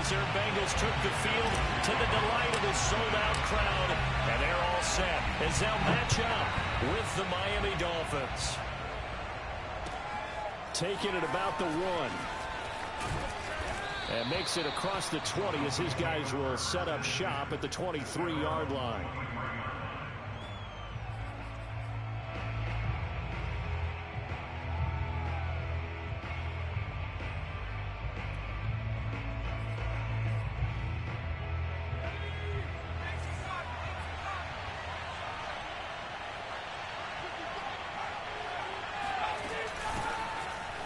as their Bengals took the field to the delight of a sold-out crowd. And they're all set as they'll match up with the Miami Dolphins. Taking it about the 1. And makes it across the 20 as his guys will set up shop at the 23-yard line.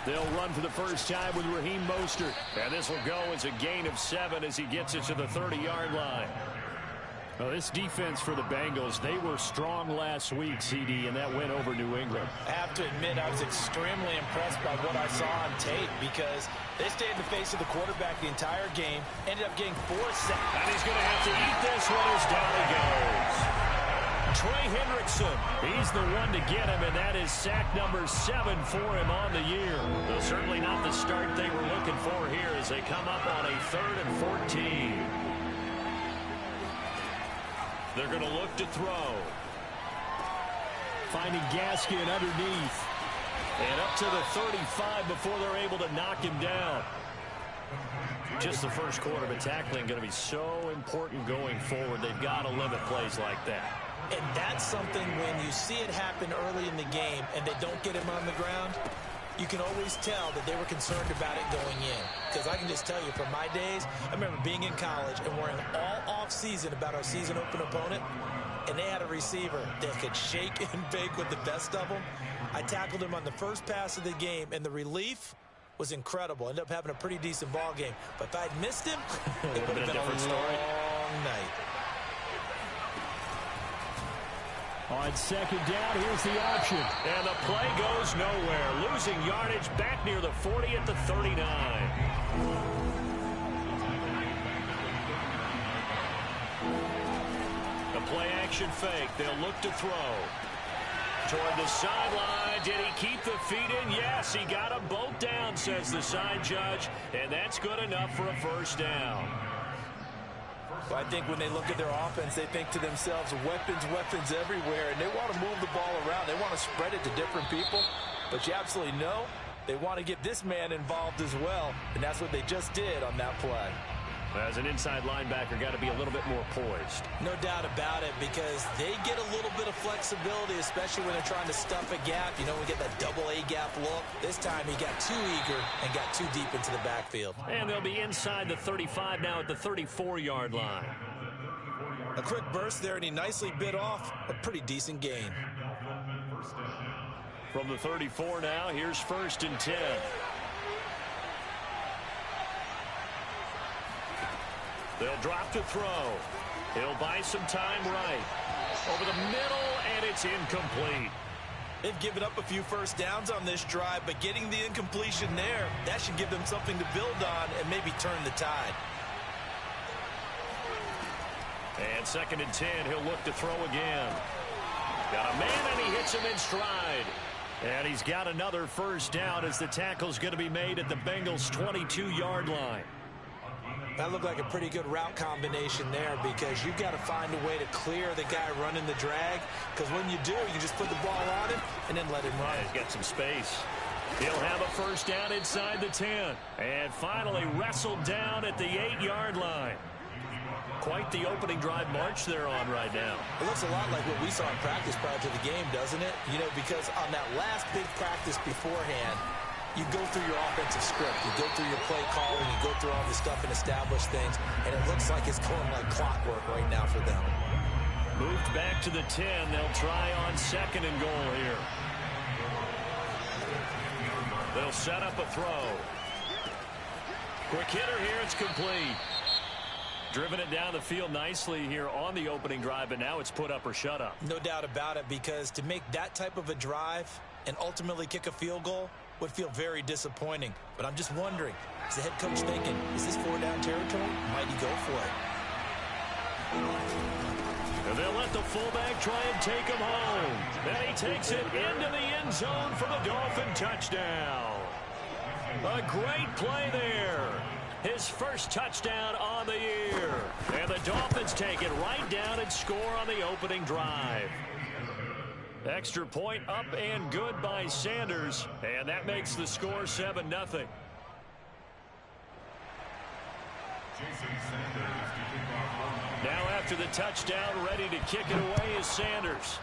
They'll run for the first time with Raheem Mostert. And this will go as a gain of 7 as he gets it to the 30-yard line. Well, this defense for the Bengals, they were strong last week, CD, and that went over New England. I have to admit, I was extremely impressed by what I saw on tape because they stayed in the face of the quarterback the entire game, ended up getting 4 sacks. And he's going to have to eat this one as down he goes. Trey Hendrickson, he's the one to get him, and that is sack number 7 for him on the year. Well, certainly not the start they were looking for here as they come up on a 3rd and 14. They're going to look to throw. Finding Gaskin underneath. And up to the 35 before they're able to knock him down. Just the first quarter, but tackling going to be so important going forward. They've got to limit plays like that. And that's something when you see it happen early in the game and they don't get him on the ground, you can always tell that they were concerned about it going in. Because I can just tell you from my days, I remember being in college and worrying all off season about our season open opponent, and they had a receiver that could shake and bake with the best of them. I tackled him on the first pass of the game, and the relief was incredible. Ended up having a pretty decent ball game. But if I'd missed him, it would have been a different story. Long night. On second down, here's the option. And the play goes nowhere. Losing yardage back near the 40 at the 39. The play action fake. They'll look to throw. Toward the sideline. Did he keep the feet in? Yes, he got them both down, says the side judge. And that's good enough for a first down. I think when they look at their offense, they think to themselves, weapons, weapons everywhere, and they want to move the ball around. They want to spread it to different people, but you absolutely know they want to get this man involved as well, and that's what they just did on that play. As an inside linebacker, got to be a little bit more poised. No doubt about it, because they get a little bit of flexibility, especially when they're trying to stuff a gap. You know, we get that double-A gap look. This time he got too eager and got too deep into the backfield. And they'll be inside the 35 now at the 34-yard line. A quick burst there, and he nicely bit off a pretty decent gain. From the 34 now, here's 1st and 10. They'll drop to throw. He'll buy some time right. Over the middle, and it's incomplete. They've given up a few first downs on this drive, but getting the incompletion there, that should give them something to build on and maybe turn the tide. And 2nd and 10, he'll look to throw again. Got a man, and he hits him in stride. And he's got another first down as the tackle's going to be made at the Bengals' 22-yard line. That looked like a pretty good route combination there because you've got to find a way to clear the guy running the drag, because when you do, you can just put the ball on him and then let him run. He's got some space. He'll have a first down inside the 10. And finally wrestled down at the 8-yard line. Quite the opening drive march they're on right now. It looks a lot like what we saw in practice prior to the game, doesn't it? You know, because on that last big practice beforehand, you go through your offensive script, you go through your play calling, you go through all the stuff and establish things, and it looks like it's going like clockwork right now for them. Moved back to the 10. They'll try on 2nd and goal here. They'll set up a throw. Quick hitter here, it's complete. Driven it down the field nicely here on the opening drive, but now it's put up or shut up. No doubt about it, because to make that type of a drive and ultimately kick a field goal would feel very disappointing. But I'm just wondering, is the head coach thinking, is this 4-down territory? Might he go for it? And they'll let the fullback try and take him home. And he takes it into the end zone for the Dolphin touchdown. A great play there. his first touchdown on the year. And the Dolphins take it right down and score on the opening drive. Extra point up and good by Sanders, and that makes the score 7-0. Now after the touchdown, ready to kick it away is Sanders.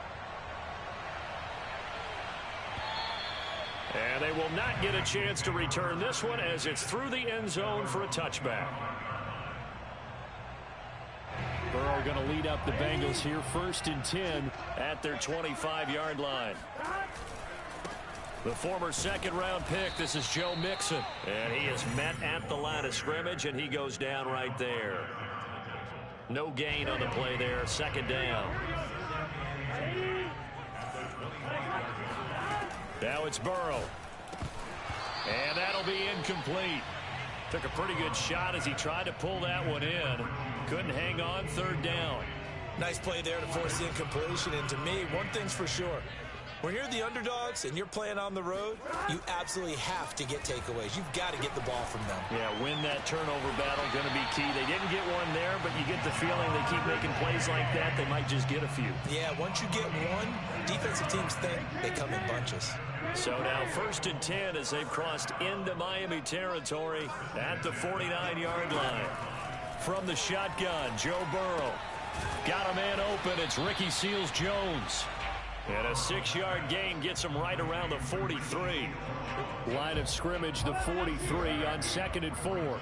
And they will not get a chance to return this one as it's through the end zone for a touchback. Burrow going to lead up the Bengals here, 1st and 10 at their 25-yard line. The former second-round pick, this is Joe Mixon. And he is met at the line of scrimmage, and he goes down right there. No gain on the play there, 2nd down. Now it's Burrow. And that'll be incomplete. Took a pretty good shot as he tried to pull that one in. Couldn't hang on, 3rd down. Nice play there to force the incompletion. And to me, one thing's for sure. When you're the underdogs and you're playing on the road, you absolutely have to get takeaways. You've got to get the ball from them. Yeah, win that turnover battle, going to be key. They didn't get one there, but you get the feeling they keep making plays like that, they might just get a few. Yeah, once you get one, defensive teams think they come in bunches. So now 1st and 10 as they've crossed into Miami territory at the 49-yard line. From the shotgun, Joe Burrow. Got a man open. It's Ricky Seals-Jones. And a 6-yard gain gets him right around the 43. Line of scrimmage, the 43 on 2nd and 4.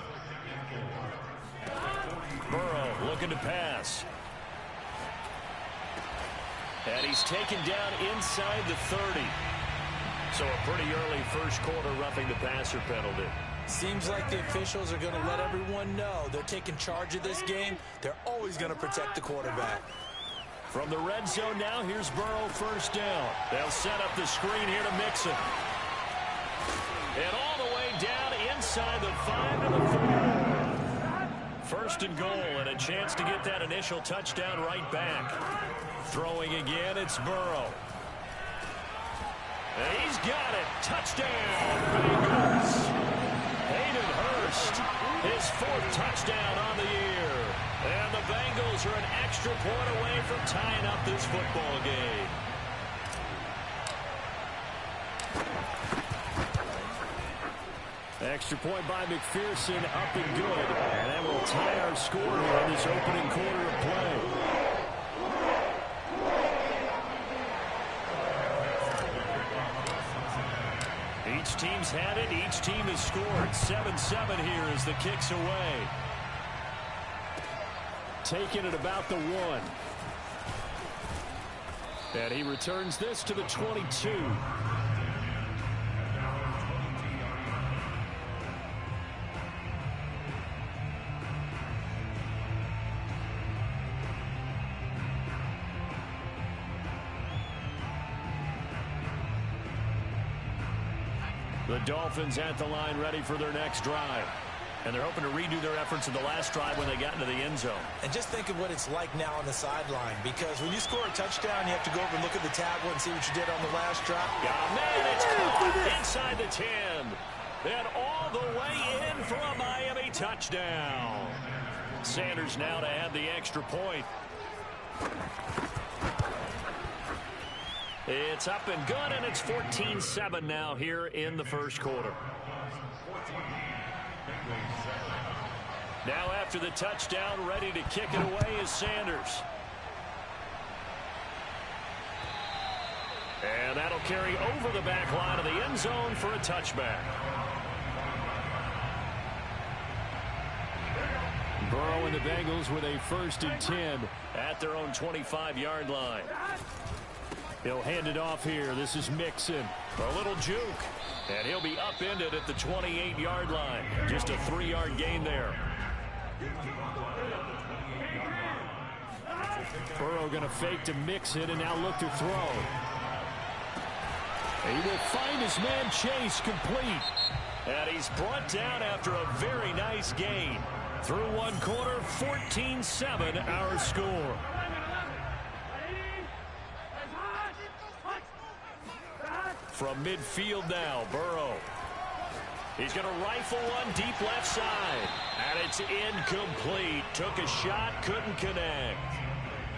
Burrow looking to pass. And he's taken down inside the 30. So a pretty early first quarter roughing the passer penalty. Seems like the officials are going to let everyone know they're taking charge of this game. They're always going to protect the quarterback. From the red zone now, here's Burrow, 1st down. They'll set up the screen here to Mixon. And all the way down inside the 5 to the 4. 1st and goal and a chance to get that initial touchdown right back. Throwing again, it's Burrow. And he's got it. Touchdown, Bengals. Hayden Hurst, his 4th touchdown on the year. And the Bengals are an extra point away from tying up this football game. Extra point by McPherson, up and good. And that will tie our score here in this opening quarter of play. Each team's had it. Each team has scored. 7-7 here as the kick's away. Taking it about the 1. And he returns this to the 22. The Dolphins at the line ready for their next drive. And they're hoping to redo their efforts in the last drive when they got into the end zone. And just think of what it's like now on the sideline, because when you score a touchdown, you have to go over and look at the tablet and see what you did on the last drive. Oh, man, it's caught inside the 10. And all the way in for a Miami touchdown. Sanders now to add the extra point. It's up and good, and it's 14-7 now here in the first quarter. Now after the touchdown, ready to kick it away is Sanders. And that'll carry over the back line of the end zone for a touchback. Burrow and the Bengals with a 1st and 10 at their own 25-yard line. He'll hand it off here. This is Mixon. A little juke. And he'll be upended at the 28-yard line. Just a 3-yard gain there. Burrow going to fake to Mixon and now look to throw. He will find his man Chase complete. And he's brought down after a very nice gain. Through one quarter, 14-7 our score. From midfield now, Burrow. He's going to rifle one deep left side. And it's incomplete. Took a shot, couldn't connect.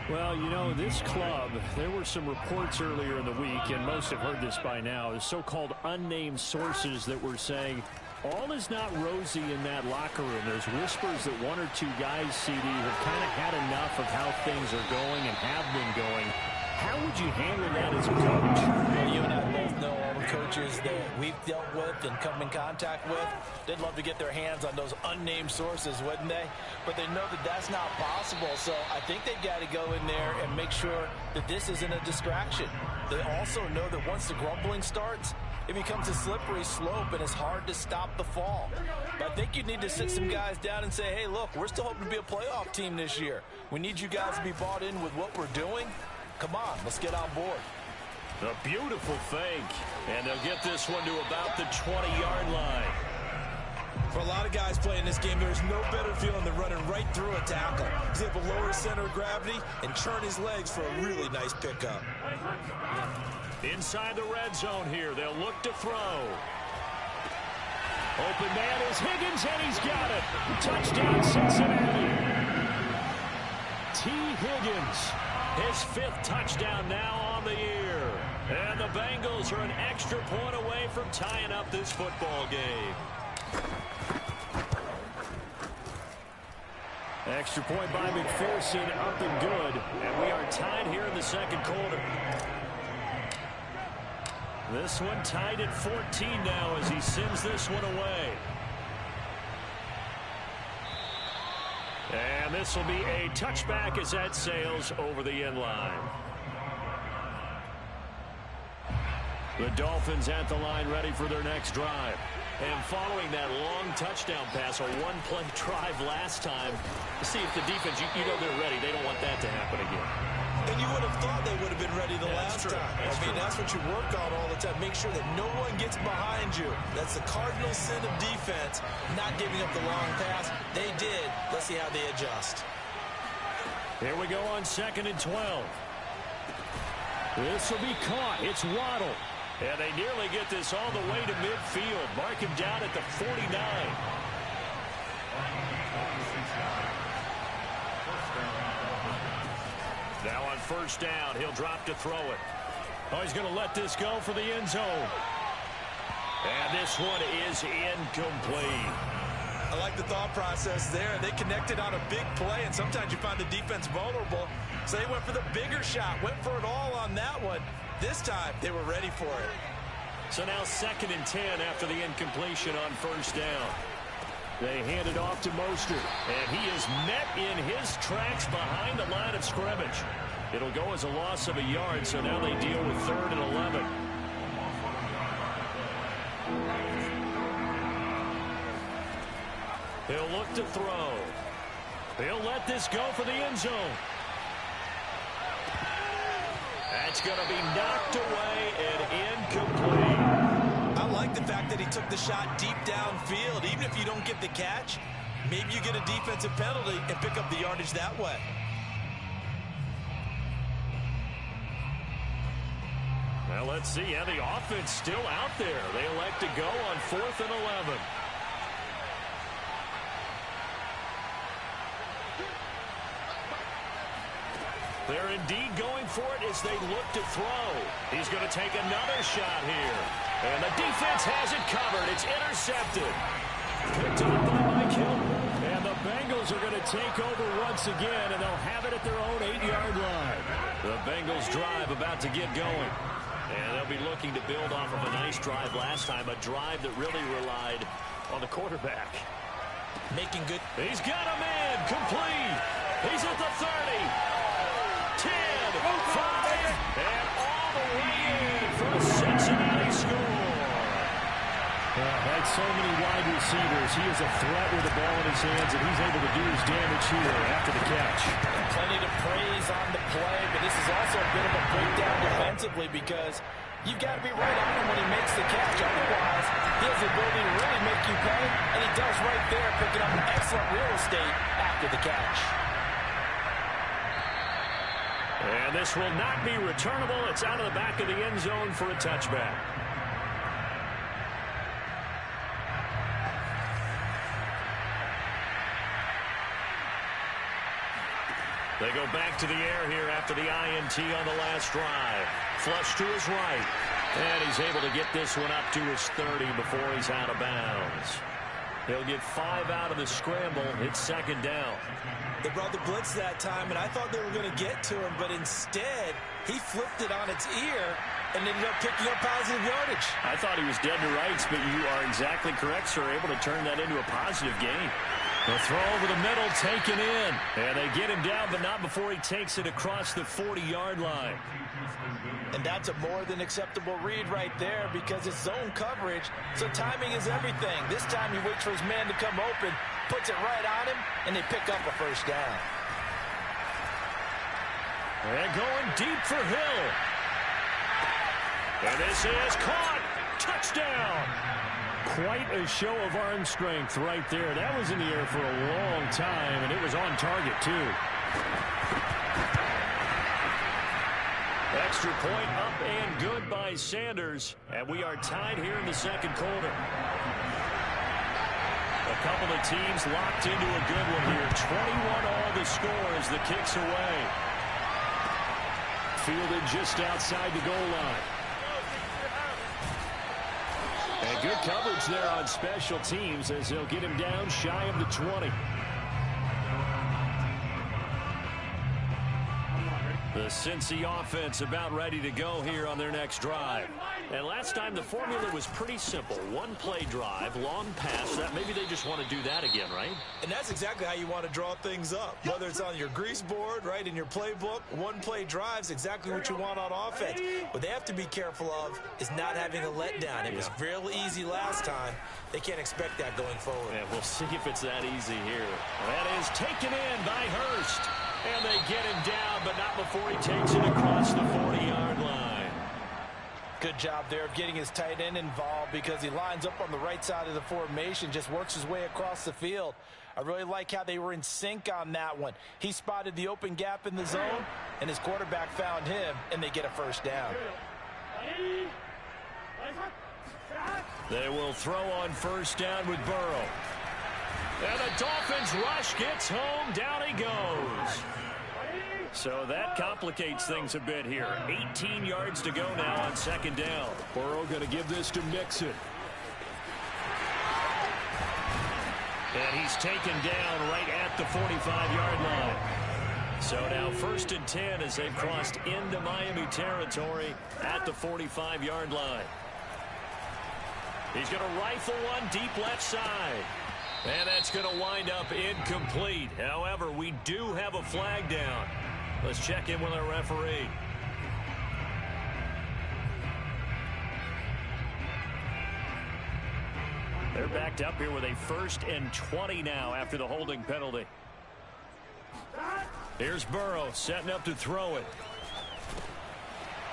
Well, you know, this club, there were some reports earlier in the week, and most have heard this by now, the so-called unnamed sources that were saying all is not rosy in that locker room. There's whispers that one or two guys, CD, have kind of had enough of how things are going and have been going. How would you handle that as a coach? Well, you and I both know all the coaches that we've dealt with and come in contact with. They'd love to get their hands on those unnamed sources, wouldn't they? But they know that that's not possible. So I think they've got to go in there and make sure that this isn't a distraction. They also know that once the grumbling starts, it becomes a slippery slope, and it's hard to stop the fall. But I think you need to sit some guys down and say, hey, look, we're still hoping to be a playoff team this year. We need you guys to be bought in with what we're doing. Come on, let's get on board. A beautiful fake. And they'll get this one to about the 20-yard line. For a lot of guys playing this game, there's no better feeling than running right through a tackle. He's able to lower his center of gravity and turn his legs for a really nice pickup. Inside the red zone here, they'll look to throw. Open man is Higgins, and he's got it. Touchdown, Cincinnati. T. Higgins, his 5th touchdown now on the year. And the Bengals are an extra point away from tying up this football game. Extra point by McPherson, up and good. And we are tied here in the second quarter. This one tied at 14 now as he sends this one away. And this will be a touchback as that sails over the end line. The Dolphins at the line ready for their next drive. And following that long touchdown pass, a one-play drive last time, to see if the defense, you know they're ready. They don't want that to happen again. And you would have thought they would have been ready the last time. That's what you work on all the time. Make sure that no one gets behind you. That's the cardinal sin of defense, not giving up the long pass. They did. Let's see how they adjust. Here we go on 2nd and 12. This will be caught. It's Waddle. And they nearly get this all the way to midfield. Mark him down at the 49. Now on 1st down, he'll drop to throw it. Oh, he's going to let this go for the end zone. And this one is incomplete. I like the thought process there. They connected on a big play, and sometimes you find the defense vulnerable. So they went for the bigger shot, went for it all on that one. This time, they were ready for it. So now 2nd and 10 after the incompletion on 1st down. They hand it off to Mostert, and he is met in his tracks behind the line of scrimmage. It'll go as a loss of a yard, so now they deal with 3rd and 11. He'll look to throw. He'll let this go for the end zone. That's going to be knocked away and incomplete. I like the fact that he took the shot deep downfield. Even if you don't get the catch, maybe you get a defensive penalty and pick up the yardage that way. Well, let's see. Yeah, the offense still out there. They elect to go on 4th and 11. They're indeed going for it as they look to throw. He's going to take another shot here. And the defense has it covered. It's intercepted. Picked up by Mike Hilton. And the Bengals are going to take over once again, and they'll have it at their own 8-yard line. The Bengals drive about to get going. And they'll be looking to build off of a nice drive last time, a drive that really relied on the quarterback. Making good. He's got him in. Complete. He's at the 30. 10, 5, and all the way in for a Cincinnati score. Had so many wide receivers. He is a threat with the ball in his hands, and he's able to do his damage here after the catch. Plenty to praise on the play, but this is also a bit of a breakdown defensively because you've got to be right on him when he makes the catch. Otherwise, he has the ability to really make you pay, and he does right there, picking up excellent real estate after the catch. And this will not be returnable. It's out of the back of the end zone for a touchback. They go back to the air here after the INT on the last drive. Flush to his right. And he's able to get this one up to his 30 before he's out of bounds. He'll get 5 out of the scramble. It's second down. They brought the blitz that time, and I thought they were going to get to him, but instead he flipped it on its ear and ended up picking up positive yardage. I thought he was dead to rights, but you are exactly correct, sir. Able to turn that into a positive gain. The throw over the middle, taken in. And they get him down, but not before he takes it across the 40-yard line. And that's a more than acceptable read right there because it's zone coverage, so timing is everything. This time he waits for his man to come open, puts it right on him, and they pick up a first down. And going deep for Hill. And this is caught. Touchdown. Quite a show of arm strength right there. That was in the air for a long time, and it was on target, too. Extra point up and good by Sanders. And we are tied here in the second quarter. A couple of teams locked into a good one here. 21 all the score as the kick's away. Fielded just outside the goal line. And good coverage there on special teams as they'll get him down shy of the 20. The Cincy offense about ready to go here on their next drive. And last time the formula was pretty simple. One play drive, long pass. That maybe they just want to do that again, right? And that's exactly how you want to draw things up. Whether it's on your grease board, right, in your playbook, one play drive's exactly what you want on offense. What they have to be careful of is not having a letdown. It was real easy last time. They can't expect that going forward. Yeah, we'll see if it's that easy here. That is taken in by Hurst. And they get him down, but not before he takes it across the 40-yard line. Good job there of getting his tight end involved because he lines up on the right side of the formation, just works his way across the field. I really like how they were in sync on that one. He spotted the open gap in the zone, and his quarterback found him, and they get a first down. They will throw on first down with Burrow. And the Dolphins rush gets home. Down he goes. So that complicates things a bit here. 18 yards to go now on second down. Burrow going to give this to Mixon. And he's taken down right at the 45-yard line. So now 1st and 10 as they've crossed into Miami territory at the 45-yard line. He's going to rifle one deep left side. And that's going to wind up incomplete. However, we do have a flag down. Let's check in with our referee. They're backed up here with a 1st and 20 now after the holding penalty. Here's Burrow setting up to throw it.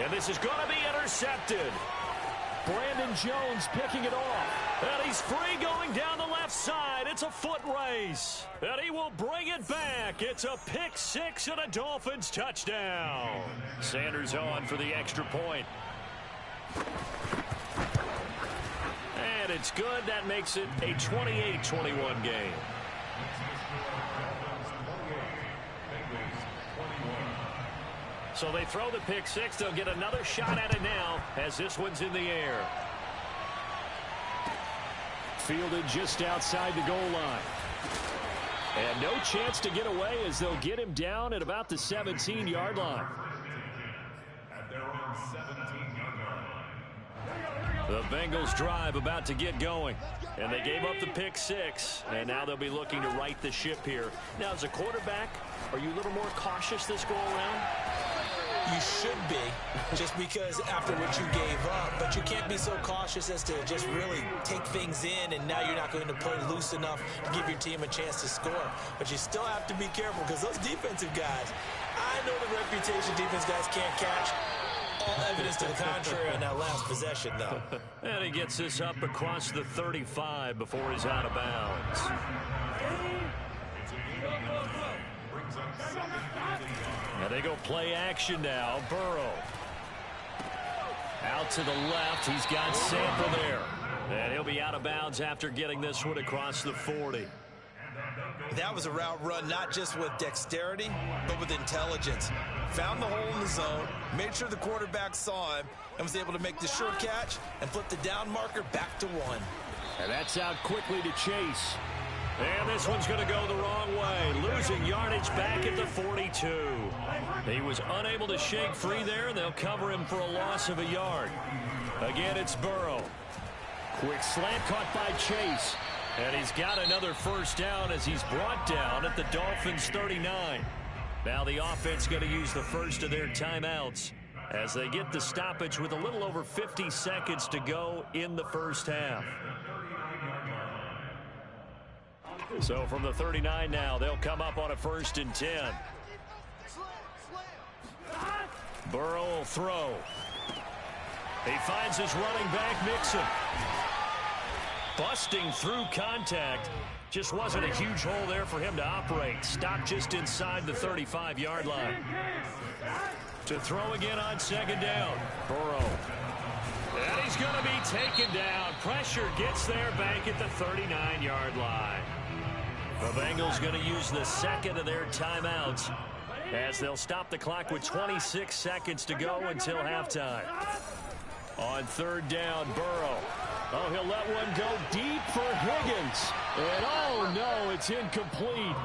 And this is going to be intercepted. Brandon Jones picking it off. And he's free going down the left side. It's a foot race. And he will bring it back. It's a pick six and a Dolphins touchdown. Sanders on for the extra point. And it's good. That makes it a 28-21 game. So they throw the pick six. They'll get another shot at it now as this one's in the air. Fielded just outside the goal line. And no chance to get away as they'll get him down at about the 17-yard line. At their own 17-yard line. The Bengals drive about to get going. And they gave up the pick six. And now they'll be looking to right the ship here. Now, as a quarterback, are you a little more cautious this go around? You should be, just because after what you gave up, but you can't be so cautious as to just really take things in, and now you're not going to play loose enough to give your team a chance to score. But you still have to be careful because those defensive guys, I know the reputation defense guys can't catch. All evidence to the contrary on that last possession, though. And he gets this up across the 35 before he's out of bounds. And they go play action now. Burrow. Out to the left. He's got Sample there. And he'll be out of bounds after getting this one across the 40. That was a route run not just with dexterity, but with intelligence. Found the hole in the zone, made sure the quarterback saw him, and was able to make the sure catch and flip the down marker back to 1. And that's out quickly to Chase. And this one's going to go the wrong way. Losing yardage back at the 42. He was unable to shake free there, and they'll cover him for a loss of a yard. Again, it's Burrow. Quick slant caught by Chase. And he's got another first down as he's brought down at the Dolphins' 39. Now the offense going to use the first of their timeouts as they get the stoppage with a little over 50 seconds to go in the first half. So from the 39 now, they'll come up on a 1st and 10. Burrow will throw. He finds his running back, Mixon. Busting through contact. Just wasn't a huge hole there for him to operate. Stopped just inside the 35-yard line. To throw again on 2nd down. Burrow. And he's going to be taken down. Pressure gets there back at the 39-yard line. The Bengals going to use the second of their timeouts as they'll stop the clock with 26 seconds to go until halftime. On 3rd down, Burrow. Oh, he'll let one go deep for Higgins. And oh, no, it's incomplete.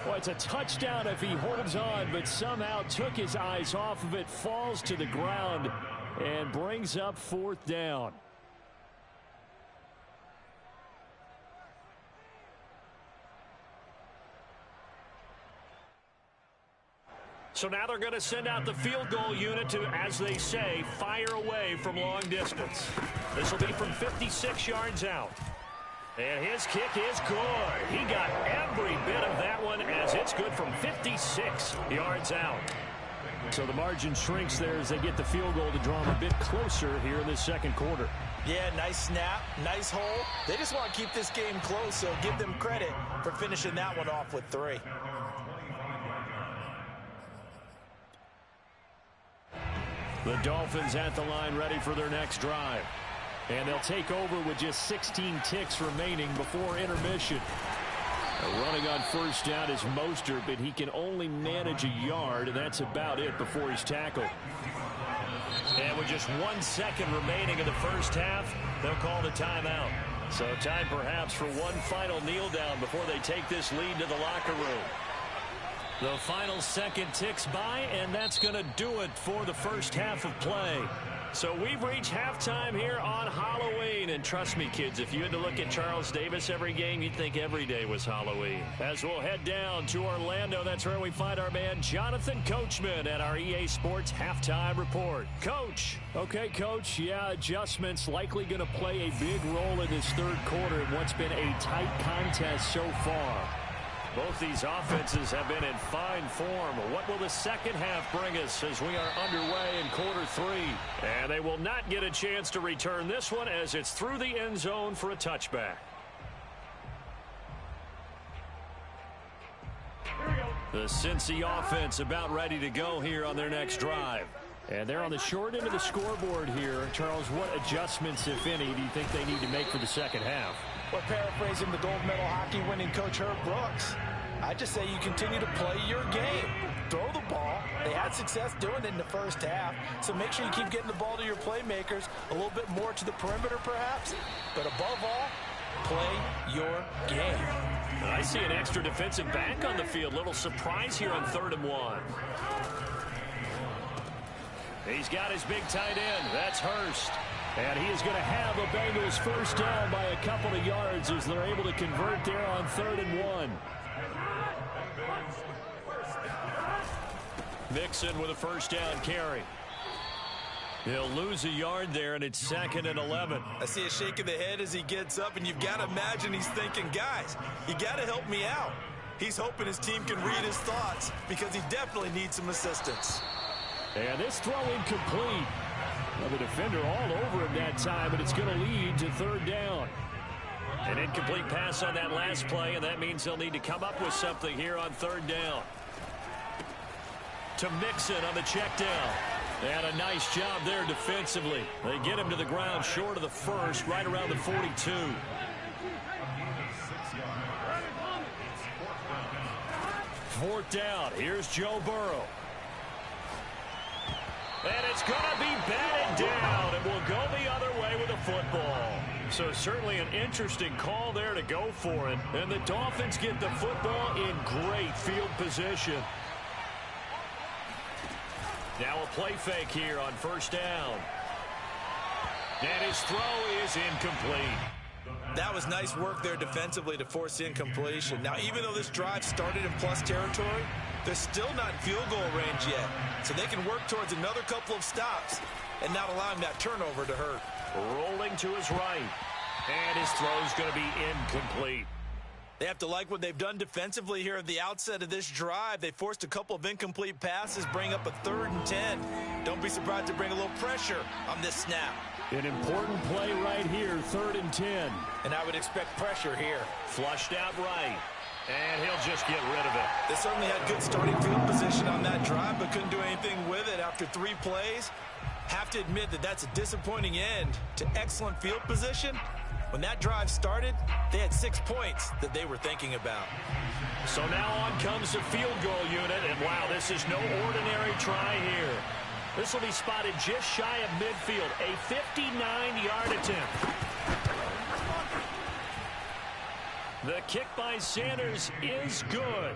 Well, it's a touchdown if he holds on, but somehow took his eyes off of it, falls to the ground, and brings up 4th down. So now they're going to send out the field goal unit to, as they say, fire away from long distance. This will be from 56 yards out. And his kick is good. He got every bit of that one as it's good from 56 yards out. So the margin shrinks there as they get the field goal to draw them a bit closer here in the 2nd quarter. Yeah, nice snap, nice hole. They just want to keep this game close, so give them credit for finishing that one off with 3. The Dolphins at the line ready for their next drive. And they'll take over with just 16 ticks remaining before intermission. Running on 1st down is Mostert, but he can only manage a yard, and that's about it before he's tackled. And with just 1 second remaining in the first half, they'll call the timeout. So time perhaps for one final kneel down before they take this lead to the locker room. The final second ticks by, and that's going to do it for the first half of play. So we've reached halftime here on Halloween. And trust me, kids, if you had to look at Charles Davis every game, you'd think every day was Halloween. As we'll head down to Orlando, that's where we find our man Jonathan Coachman at our EA Sports Halftime Report. Coach. Okay, Coach, yeah, adjustments likely going to play a big role in this 3rd quarter in what's been a tight contest so far. Both these offenses have been in fine form. What will the second half bring us as we are underway in quarter 3? And they will not get a chance to return this one as it's through the end zone for a touchback. The Cincy offense about ready to go here on their next drive. And they're on the short end of the scoreboard here. Charles, what adjustments, if any, do you think they need to make for the second half? Well, paraphrasing the gold medal hockey winning coach Herb Brooks, I just say you continue to play your game. Throw the ball. They had success doing it in the first half, so make sure you keep getting the ball to your playmakers, a little bit more to the perimeter perhaps, but above all, play your game. I see an extra defensive back on the field. Little surprise here on 3rd and 1. He's got his big tight end. That's Hurst. And he is going to have a Bengals first down by a couple of yards as they're able to convert there on 3rd and 1. Mixon with a first down carry. He'll lose a yard there, and it's 2nd and 11. I see a shake of the head as he gets up, and you've got to imagine he's thinking, guys, you got to help me out. He's hoping his team can read his thoughts because he definitely needs some assistance. And this throw incomplete. Well, the defender all over him that time, but it's going to lead to 3rd down. An incomplete pass on that last play, and that means they'll need to come up with something here on 3rd down. To Mixon on the check down. And a nice job there defensively. They get him to the ground short of the first, right around the 42. 4th down. Here's Joe Burrow. And it's going to be batted down, and will go the other way with the football. So certainly an interesting call there to go for it. And the Dolphins get the football in great field position. Now a play fake here on 1st down. And his throw is incomplete. That was nice work there defensively to force the incompletion. Now, even though this drive started in plus territory, they're still not in field goal range yet. So they can work towards another couple of stops and not allowing that turnover to hurt. Rolling to his right. And his throw is going to be incomplete. They have to like what they've done defensively here at the outset of this drive. They forced a couple of incomplete passes, bring up a 3rd and 10. Don't be surprised to bring a little pressure on this snap. An important play right here, 3rd and 10. And I would expect pressure here. Flushed out right. And he'll just get rid of it. They certainly had good starting field position on that drive, but couldn't do anything with it after 3 plays. Have to admit that that's a disappointing end to excellent field position. When that drive started, they had 6 points that they were thinking about. So now on comes the field goal unit, and wow, this is no ordinary try here. This will be spotted just shy of midfield, a 59-yard attempt. The kick by Sanders is good,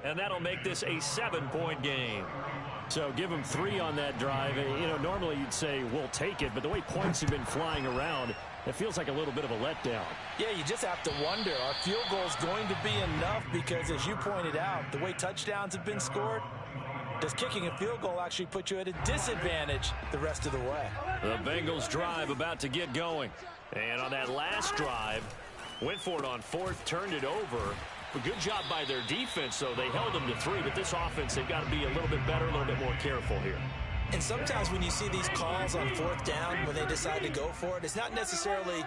and that'll make this a 7-point game. So give him 3 on that drive. You know, normally you'd say, we'll take it, but the way points have been flying around, it feels like a little bit of a letdown. Yeah, you just have to wonder, are field goals going to be enough? Because as you pointed out, the way touchdowns have been scored, does kicking a field goal actually put you at a disadvantage the rest of the way? The Bengals drive about to get going. And on that last drive, went for it on 4th, turned it over. A good job by their defense, though. They held them to 3, but this offense, they've got to be a little bit better, a little bit more careful here. And sometimes when you see these calls on 4th down, when they decide to go for it, it's not necessarily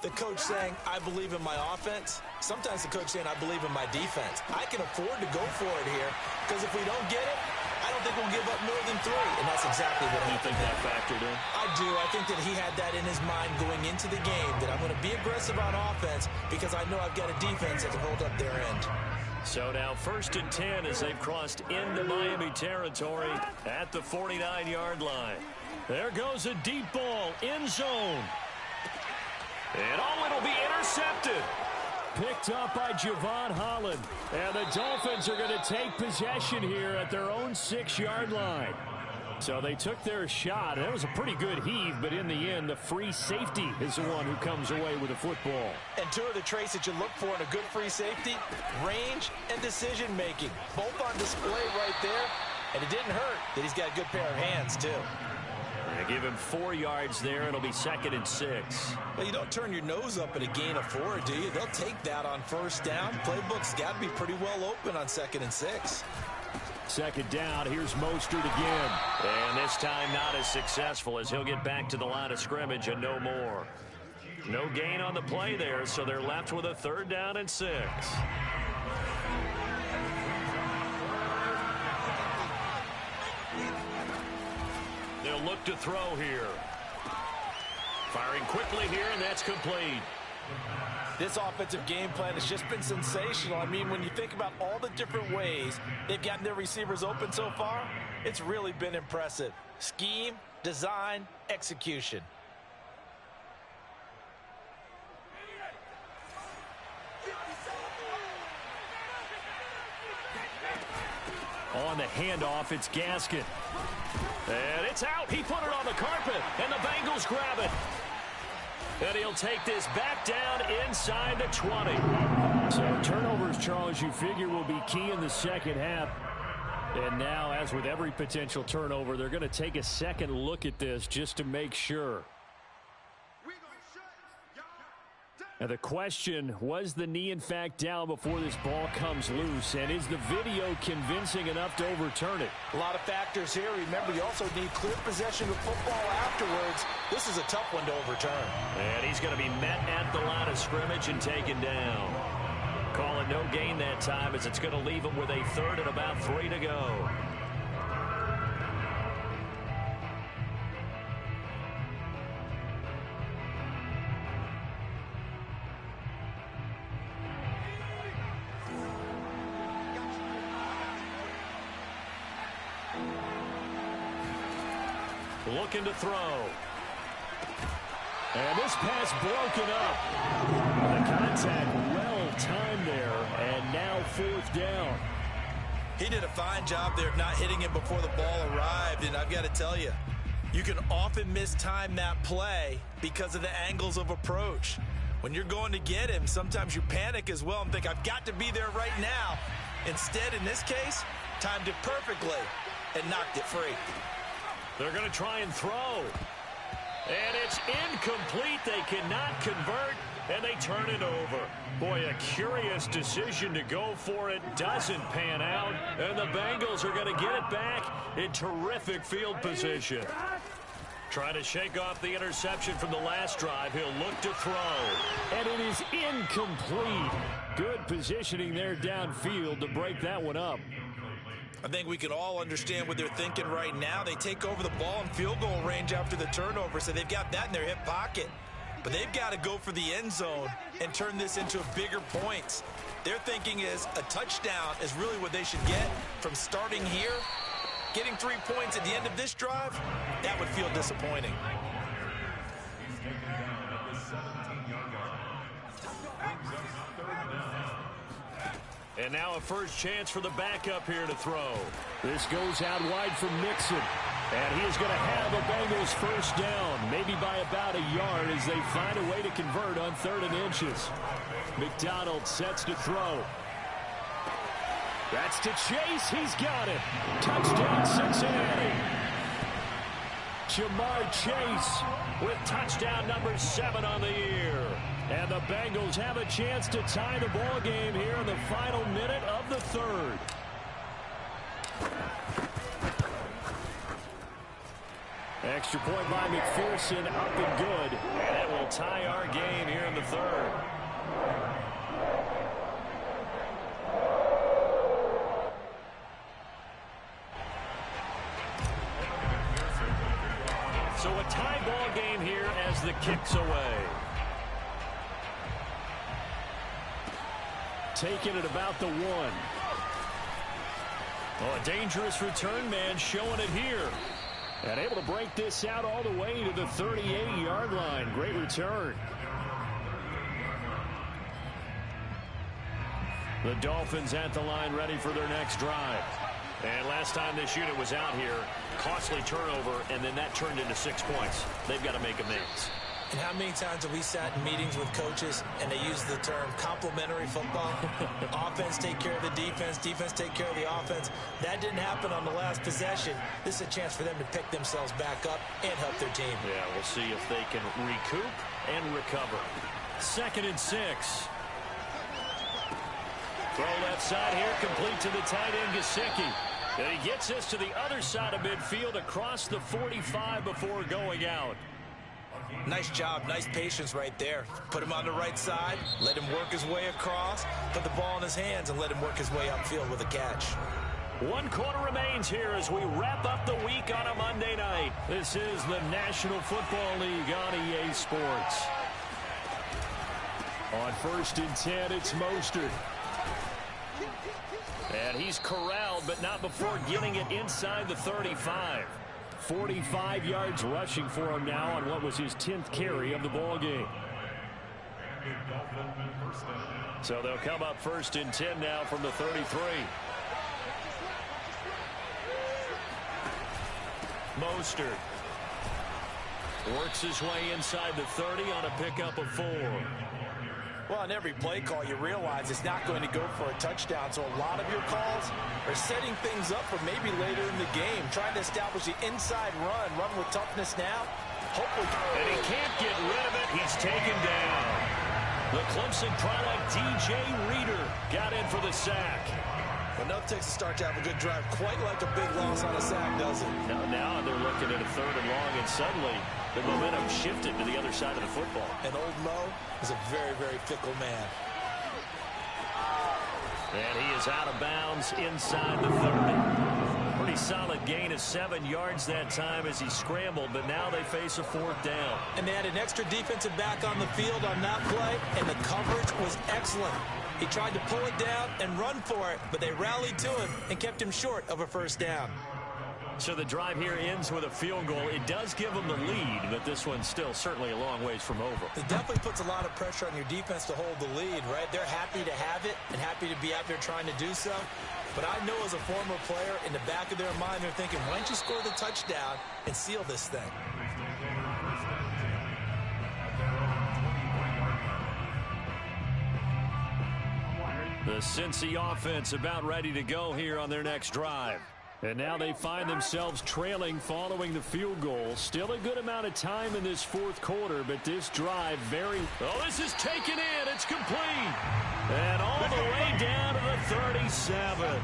the coach saying, I believe in my offense. Sometimes the coach saying, I believe in my defense. I can afford to go for it here, because if we don't get it, I don't think we'll give up more than 3. And that's exactly what I think that factored in. I do. I think that he had that in his mind going into the game, that I'm going to be aggressive on offense because I know I've got a defense that can hold up their end. So now 1st and 10 as they've crossed into Miami territory at the 49-yard line. There goes a deep ball, end zone. And it'll be intercepted. Picked up by Javon Holland. And the Dolphins are going to take possession here at their own 6-yard line. So they took their shot. That was a pretty good heave, but in the end, the free safety is the one who comes away with the football. And 2 of the traits that you look for in a good free safety, range and decision-making. Both on display right there. And it didn't hurt that he's got a good pair of hands, too. They give him 4 yards there. It'll be 2nd and 6. Well, you don't turn your nose up at a gain of 4, do you? They'll take that on 1st down. Playbook's got to be pretty well open on 2nd and 6. 2nd down, here's Mostert again. And this time not as successful as he'll get back to the line of scrimmage and no more. No gain on the play there, so they're left with a 3rd down and 6. They'll look to throw here. Firing quickly here, and that's complete. This offensive game plan has just been sensational. I mean, when you think about all the different ways they've gotten their receivers open so far, it's really been impressive. Scheme, design, execution. On the handoff, it's Gaskin. And it's out. He put it on the carpet, and the Bengals grab it. And he'll take this back down inside the 20. So turnovers, Charles, you figure will be key in the 2nd half. And now, as with every potential turnover, they're going to take a second look at this just to make sure. And the question, was the knee in fact down before this ball comes loose? And is the video convincing enough to overturn it? A lot of factors here. Remember, you also need clear possession of football afterwards. This is a tough one to overturn. And he's going to be met at the line of scrimmage and taken down. Call it no gain that time as it's going to leave him with a 3rd and about 3 to go. looking to throw. And this pass broken up. The contact well timed there, and now 4th down. He did a fine job there of not hitting him before the ball arrived, and I've got to tell you, you can often mistime that play because of the angles of approach. When you're going to get him, sometimes you panic as well and think, I've got to be there right now. Instead, in this case, timed it perfectly and knocked it free. They're going to try and throw. And it's incomplete. They cannot convert, and they turn it over. Boy, a curious decision to go for it. Doesn't pan out, and the Bengals are going to get it back in terrific field position. Trying to shake off the interception from the last drive. He'll look to throw. And it is incomplete. Good positioning there downfield to break that one up. I think we can all understand what they're thinking right now. They take over the ball in field goal range after the turnover, so they've got that in their hip pocket. But they've got to go for the end zone and turn this into bigger points. Their thinking is a touchdown is really what they should get from starting here. Getting 3 points at the end of this drive, that would feel disappointing. He's taken down at the 17-yard line. Brings up 3rd down. And now a first chance for the backup here to throw. This goes out wide from Mixon. And he is going to have a Bengals first down, maybe by about a yard as they find a way to convert on 3rd and inches. McDonald sets to throw. That's to Chase. He's got it. Touchdown, Cincinnati. Jamar Chase With touchdown number 7 on the year. And the Bengals have a chance to tie the ball game here in the final minute of the 3rd. Extra point by McPherson, up and good. And it will tie our game here in the 3rd. So a tie ball game here as the kick's away. Taking it about the 1. Oh, a dangerous return man showing it here. And able to break this out all the way to the 38-yard line. Great return. The Dolphins at the line ready for their next drive. And last time this unit was out here, costly turnover, and then that turned into 6 points. They've got to make amends. And how many times have we sat in meetings with coaches and they use the term complementary football? Offense take care of the defense, defense take care of the offense. That didn't happen on the last possession. This is a chance for them to pick themselves back up and help their team. Yeah, we'll see if they can recoup and recover. 2nd and 6. Throw left side here, complete to the tight end, Gesicki. And he gets this to the other side of midfield across the 45 before going out. Nice job, nice patience right there. Put him on the right side, let him work his way across, put the ball in his hands, and let him work his way upfield with a catch. 1 quarter remains here as we wrap up the week on a Monday night. This is the National Football League on EA Sports. On 1st and 10, it's Mostert. And he's corralled, but not before getting it inside the 35. 45 yards rushing for him now on what was his 10th carry of the ball game. So they'll come up 1st and 10 now from the 33. Mostert works his way inside the 30 on a pickup of 4. Well, on every play call, you realize it's not going to go for a touchdown. So a lot of your calls are setting things up for maybe later in the game, trying to establish the inside run with toughness now. Hopefully. And he can't get rid of it. He's taken down. The Clemson product, DJ Reader, got in for the sack. Enough takes to start to have a good drive. Quite like a big loss on a sack, doesn't it? Now they're looking at a 3rd and long, and suddenly the momentum shifted to the other side of the football. And old Mo is a very, very fickle man. And he is out of bounds inside the 30. Pretty solid gain of 7 yards that time as he scrambled, but now they face a 4th down. And they had an extra defensive back on the field on that play, and the coverage was excellent. He tried to pull it down and run for it, but they rallied to him and kept him short of a 1st down. So the drive here ends with a field goal. It does give them the lead, but this one's still certainly a long ways from over. It definitely puts a lot of pressure on your defense to hold the lead, right? They're happy to have it and happy to be out there trying to do so. But I know as a former player, in the back of their mind, they're thinking, why don't you score the touchdown and seal this thing? The Cincy offense about ready to go here on their next drive. And now they find themselves trailing following the field goal. Still a good amount of time in this fourth quarter, but this drive very... Oh, this is taken in. It's complete. And all the way down to the 37.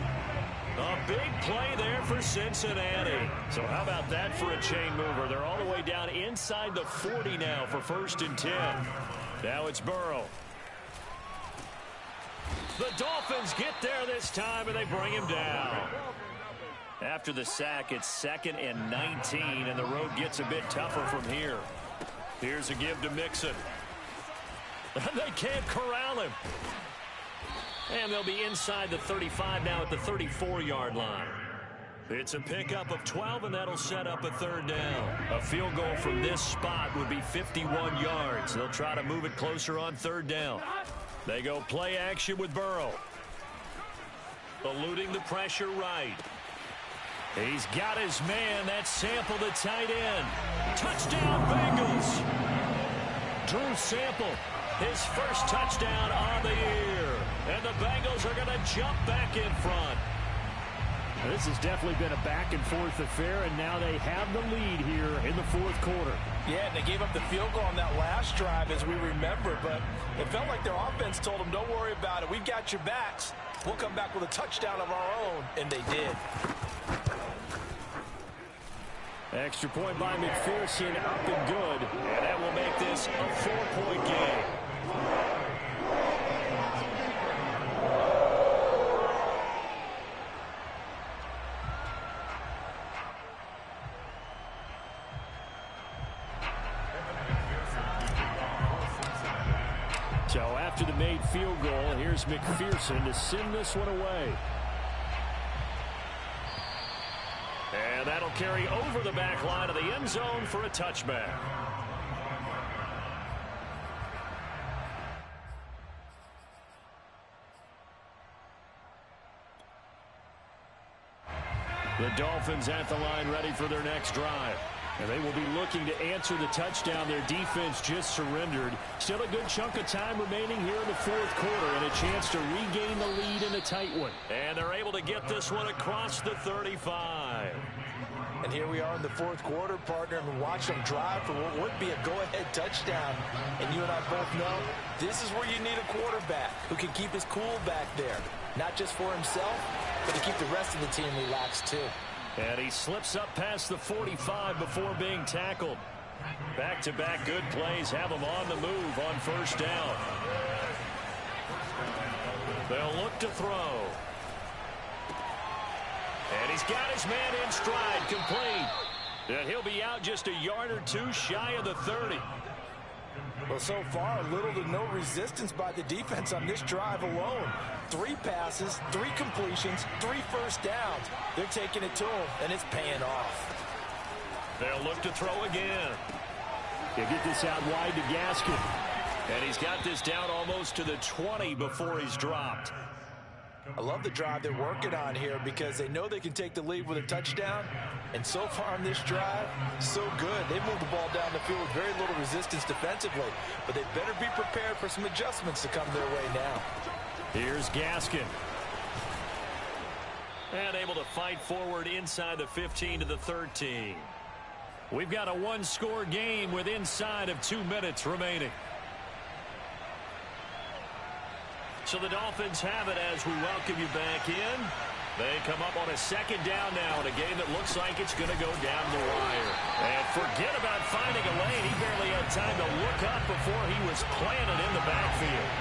A big play there for Cincinnati. So how about that for a chain mover? They're all the way down inside the 40 now for 1st and 10. Now it's Burrow. The Dolphins get there this time, and they bring him down. After the sack, it's 2nd and 19, and the road gets a bit tougher from here. Here's a give to Mixon. They can't corral him. And they'll be inside the 35 now at the 34-yard line. It's a pickup of 12, and that'll set up a 3rd down. A field goal from this spot would be 51 yards. They'll try to move it closer on 3rd down. They go play action with Burrow. Eluding the pressure right. He's got his man. That's Sample, the tight end. Touchdown, Bengals. Drew Sample, his first touchdown on the year. And the Bengals are going to jump back in front. This has definitely been a back-and-forth affair, and now they have the lead here in the fourth quarter. Yeah, and they gave up the field goal on that last drive, as we remember, but it felt like their offense told them, don't worry about it. We've got your backs. We'll come back with a touchdown of our own, and they did. Extra point by McPherson, up and good. And that will make this a 4-point game. So after the made field goal, here's McPherson to send this one away. And that'll carry over the back line of the end zone for a touchback. The Dolphins at the line ready for their next drive. And they will be looking to answer the touchdown their defense just surrendered. Still a good chunk of time remaining here in the fourth quarter and a chance to regain the lead in a tight one. And they're able to get this one across the 35. And here we are in the fourth quarter, partner, and watch them drive for what would be a go-ahead touchdown. And you and I both know this is where you need a quarterback who can keep his cool back there. Not just for himself, but to keep the rest of the team relaxed too. And he slips up past the 45 before being tackled. Back-to-back good plays have him on the move on 1st down. They'll look to throw. And he's got his man in stride, complete. And he'll be out just a yard or two shy of the 30. Well, so far, little to no resistance by the defense on this drive alone. 3 passes, 3 completions, 3 first downs. They're taking it to him, and it's paying off. They'll look to throw again. He'll get this out wide to Gaskin. And he's got this down almost to the 20 before he's dropped. I love the drive they're working on here because they know they can take the lead with a touchdown. And so far on this drive, so good. They moved the ball down the field with very little resistance defensively. But they better be prepared for some adjustments to come their way now. Here's Gaskin. And able to fight forward inside the 15 to the 13. We've got a 1-score game with inside of 2 minutes remaining. So the Dolphins have it as we welcome you back in. They come up on a 2nd down now in a game that looks like it's going to go down the wire. And forget about finding a lane. He barely had time to look up before he was planted in the backfield.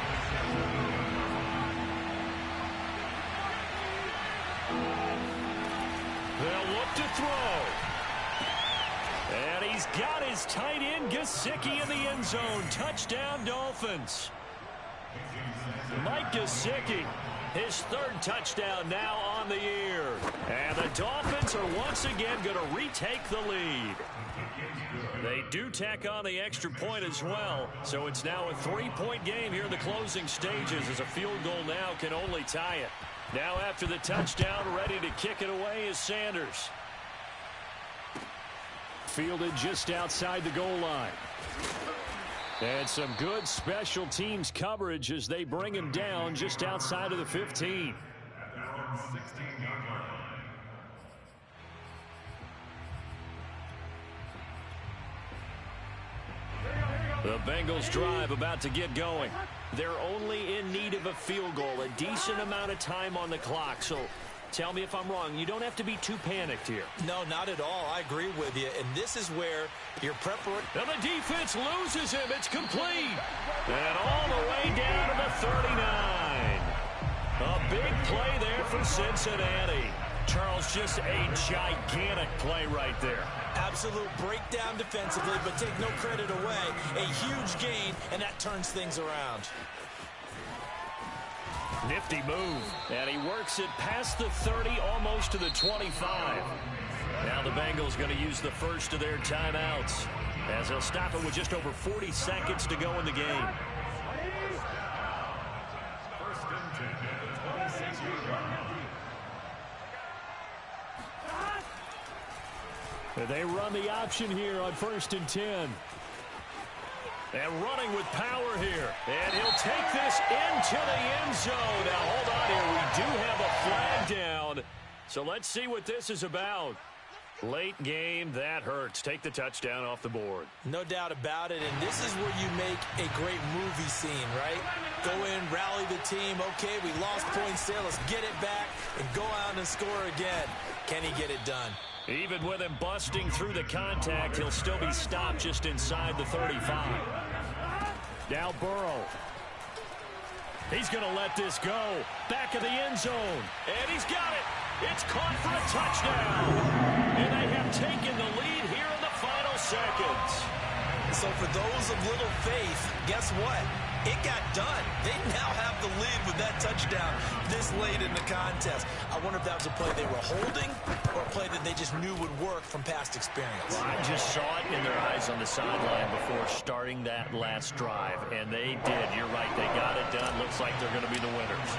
They'll look to throw. And he's got his tight end, Gesicki, in the end zone. Touchdown, Dolphins. Mike Gesicki, his 3rd touchdown now on the year. And the Dolphins are once again going to retake the lead. They do tack on the extra point as well, so it's now a 3-point game here in the closing stages as a field goal now can only tie it. Now after the touchdown, ready to kick it away is Sanders. Fielded just outside the goal line. And some good special teams coverage as they bring him down just outside of the 15. The Bengals drive about to get going. They're only in need of a field goal, a decent amount of time on the clock. So tell me if I'm wrong. You don't have to be too panicked here. No, not at all. I agree with you. And this is where your preparation. And the defense loses him. It's complete. And all the way down to the 39. A big play there for Cincinnati. Charles, just a gigantic play right there. Absolute breakdown defensively, but take no credit away. A huge gain, and that turns things around. Nifty move. And he works it past the 30, almost to the 25. Now the Bengals going to use the first of their timeouts as they'll stop it with just over 40 seconds to go in the game. They run the option here on 1st and 10. And running with power here. And he'll take this into the end zone. Now, hold on here. We do have a flag down. So let's see what this is about. Late game, that hurts. Take the touchdown off the board. No doubt about it, and this is where you make a great movie scene, right? Go in, rally the team. Okay, we lost points there. Let's get it back and go out and score again. Can he get it done? Even with him busting through the contact, he'll still be stopped just inside the 35. Now Burrow. He's going to let this go. Back of the end zone. And he's got it. It's caught for a touchdown. And they have taken the lead here in the final seconds. So for those of little faith, guess what? It got done. They now have the lead with that touchdown this late in the contest. I wonder if that was a play they were holding or a play that they just knew would work from past experience. Well, I just saw it in their eyes on the sideline before starting that last drive, and they did. You're right. They got it done. Looks like they're going to be the winners.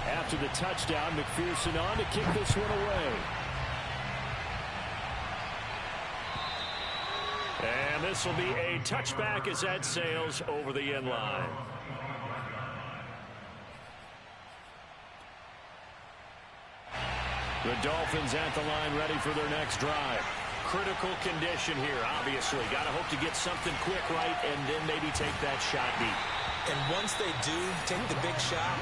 After the touchdown, McPherson on to kick this one away. And this will be a touchback as that sails over the end line. The Dolphins at the line ready for their next drive. Critical condition here, obviously. Got to hope to get something quick right and then maybe take that shot deep. And once they do take the big shot,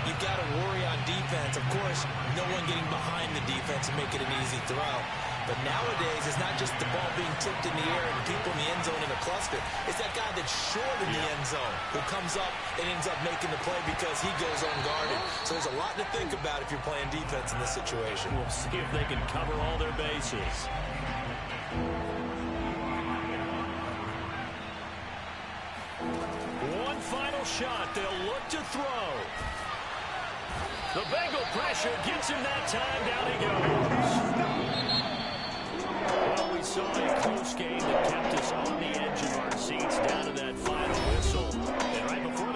you've got to worry on defense. Of course, no one getting behind the defense and make it an easy throw. But nowadays, it's not just the ball being tipped in the air and people in the end zone in a cluster. It's that guy that's short in the end zone who comes up and ends up making the play because he goes unguarded. So there's a lot to think about if you're playing defense in this situation. We'll see if they can cover all their bases. One final shot. They'll look to throw. The Bengal pressure gets him that time. Down he goes. Well, we saw a close game that kept us on the edge of our seats down to that final whistle. And right before